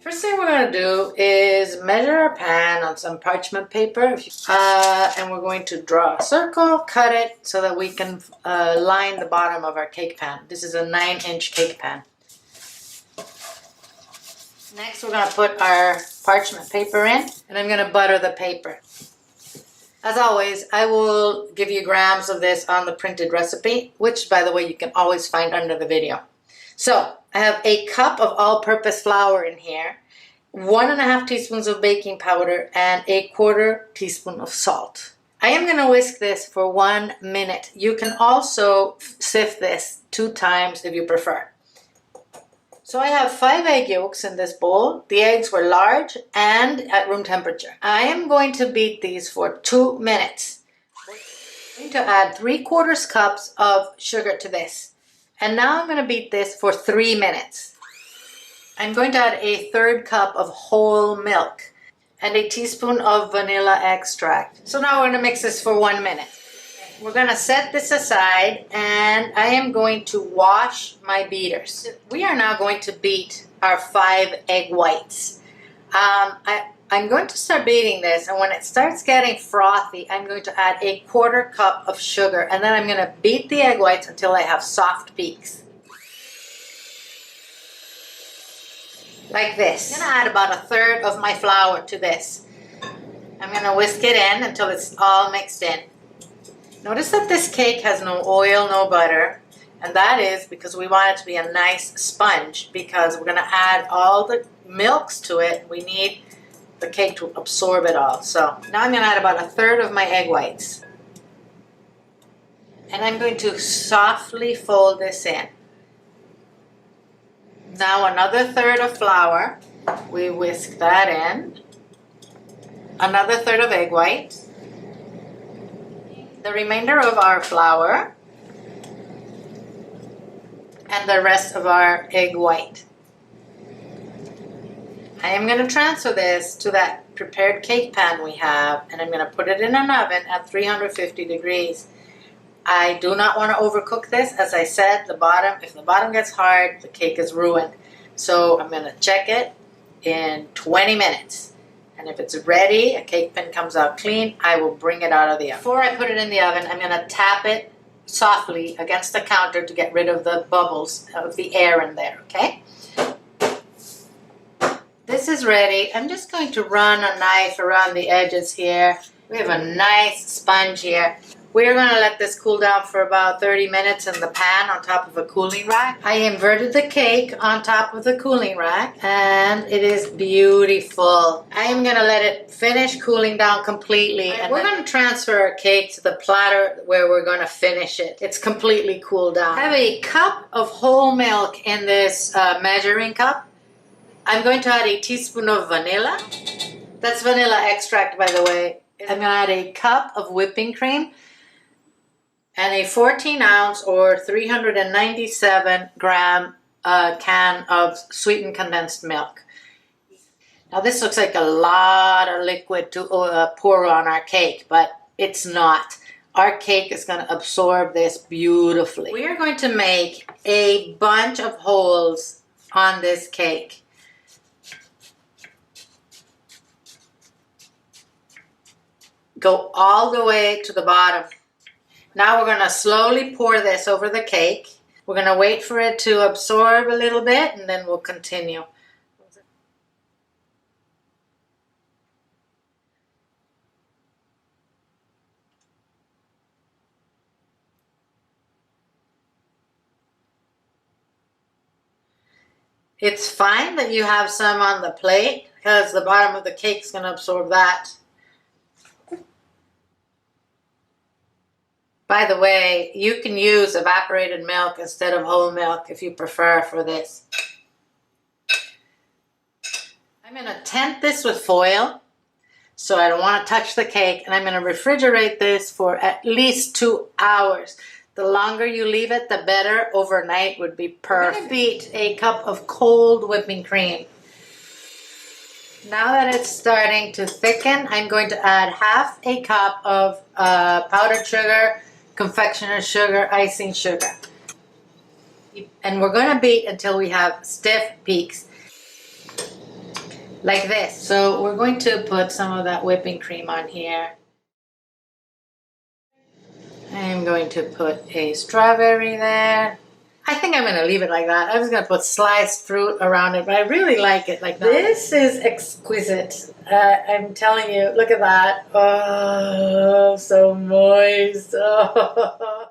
First thing we're going to do is measure our pan on some parchment paper. And we're going to draw a circle, cut it so that we can line the bottom of our cake pan. This is a 9-inch cake pan. Next we're going to put our parchment paper in, and I'm going to butter the paper. As always, I will give you grams of this on the printed recipe, which by the way you can always find under the video. So I have a cup of all-purpose flour in here, 1.5 teaspoons of baking powder, and 1/4 teaspoon of salt. I am going to whisk this for 1 minute. You can also sift this 2 times if you prefer. So I have 5 egg yolks in this bowl. The eggs were large and at room temperature. I am going to beat these for 2 minutes. I'm going to add 3/4 cups of sugar to this. And now I'm going to beat this for 3 minutes. I'm going to add 1/3 cup of whole milk and 1 teaspoon of vanilla extract. So now we're going to mix this for 1 minute. We're going to set this aside, and I am going to wash my beaters. We are now going to beat our 5 egg whites. I'm going to start beating this, and when it starts getting frothy, I'm going to add 1/4 cup of sugar, and then I'm going to beat the egg whites until I have soft peaks. Like this. I'm going to add about 1/3 of my flour to this. I'm going to whisk it in until it's all mixed in. Notice that this cake has no oil, no butter, and that is because we want it to be a nice sponge, because we're going to add all the milks to it. We need the cake to absorb it all. So now I'm going to add about 1/3 of my egg whites. And I'm going to softly fold this in. Now another 1/3 of flour. We whisk that in. Another 1/3 of egg white. The remainder of our flour. And the rest of our egg white. I am going to transfer this to that prepared cake pan we have, and I'm going to put it in an oven at 350 degrees. I do not want to overcook this. As I said, if the bottom gets hard, the cake is ruined. So I'm going to check it in 20 minutes. And if it's ready, a cake pan comes out clean, I will bring it out of the oven. Before I put it in the oven, I'm going to tap it softly against the counter to get rid of the bubbles of the air in there, okay? This is ready. I'm just going to run a knife around the edges here. We have a nice sponge here. We're going to let this cool down for about 30 minutes in the pan on top of a cooling rack. I inverted the cake on top of the cooling rack, and it is beautiful. I am going to let it finish cooling down completely. And we're going to transfer our cake to the platter where we're going to finish it. It's completely cooled down. I have a cup of whole milk in this measuring cup. I'm going to add 1 teaspoon of vanilla. That's vanilla extract, by the way. I'm going to add 1 cup of whipping cream and a 14-ounce or 397-gram can of sweetened condensed milk. Now this looks like a lot of liquid to pour on our cake, but it's not. Our cake is going to absorb this beautifully. We are going to make a bunch of holes on this cake. Go all the way to the bottom. Now we're going to slowly pour this over the cake. We're going to wait for it to absorb a little bit, and then we'll continue. It's fine that you have some on the plate, because the bottom of the cake is going to absorb that. By the way, you can use evaporated milk instead of whole milk if you prefer for this. I'm going to tent this with foil so I don't want to touch the cake, and I'm going to refrigerate this for at least 2 hours. The longer you leave it, the better. Overnight would be perfect. I'm going to beat 1 cup of cold whipping cream. Now that it's starting to thicken, I'm going to add 1/2 cup of powdered sugar, confectioner's sugar, icing sugar. And we're going to beat until we have stiff peaks. like this. So we're going to put some of that whipping cream on here. I'm going to put a strawberry there. I think I'm going to leave it like that. I'm just going to put sliced fruit around it, but I really like it like that. This is exquisite. I'm telling you, look at that. Oh, so moist. Oh.